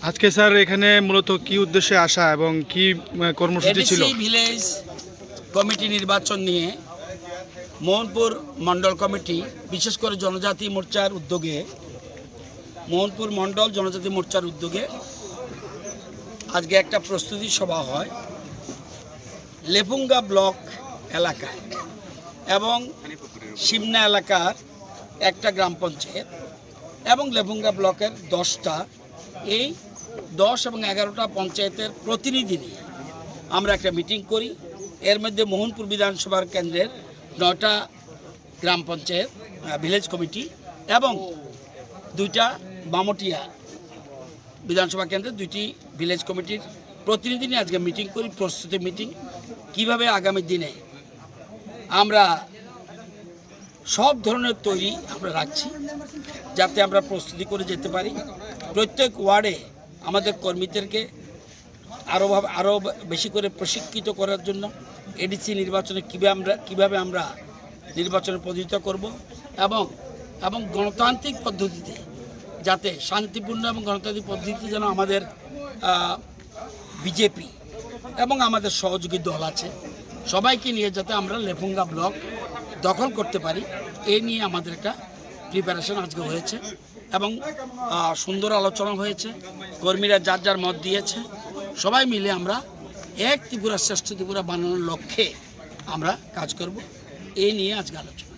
আজকে স্যার এখানে মূলত কি উদ্দেশ্যে আসা এবং কি কর্মসূচি ছিল? এডিসি ভিলেজ কমিটি নির্বাচন নিয়ে মোহনপুর মণ্ডল কমিটি বিশেষ করে জনজাতি মোর্চার উদ্যোগে মোহনপুর মণ্ডল জনজাতি মোর্চার উদ্যোগে আজকে একটা প্রস্তুতি সভা হয় লেপুঙ্গা ব্লক এলাকায় এবং সিমনা এলাকার একটা গ্রাম পঞ্চায়েত এবং লেপুঙ্গা ব্লকের 10টা এই 10 এবং 11টা পঞ্চায়েতের প্রতিনিধি নিয়ে আমরা একটা মিটিং করি। এর মধ্যে মোহনপুর বিধানসভার কেন্দ্রের 9টা গ্রাম পঞ্চায়েত ভিলেজ কমিটি এবং 2টা বামটিয়া বিধানসভা কেন্দ্রের 2টি ভিলেজ কমিটির প্রতিনিধি নিয়ে আজকে মিটিং করি, প্রস্তুতি মিটিং। কিভাবে আগামী দিনে আমরা সব ধরনের তৈরি আমরা রাখছি যাতে আমরা প্রস্তুতি করে যেতে পারি। প্রত্যেক ওয়ার্ডে আমাদের কর্মীদেরকে আরও বেশি করে প্রশিক্ষিত করার জন্য এডিসি নির্বাচনে কীভাবে আমরা নির্বাচনে প্রতিযোগিতা করব এবং গণতান্ত্রিক পদ্ধতিতে যাতে শান্তিপূর্ণ এবং গণতান্ত্রিক পদ্ধতিতে যেন আমাদের বিজেপি এবং আমাদের সহযোগী দল আছে সবাইকে নিয়ে যাতে আমরা লেপুঙ্গা ব্লক দখল করতে পারি, এই নিয়ে আমাদের একটা প্রিপারেশন আজকে হয়েছে এবং সুন্দর আলোচনা হয়েছে। কর্মীরা যার যার মত দিয়েছে, সবাই মিলে আমরা এক ত্রিপুরা শ্রেষ্ঠ ত্রিপুরা বানানোর লক্ষ্যে আমরা কাজ করব, এই নিয়ে আজকে আলোচনা।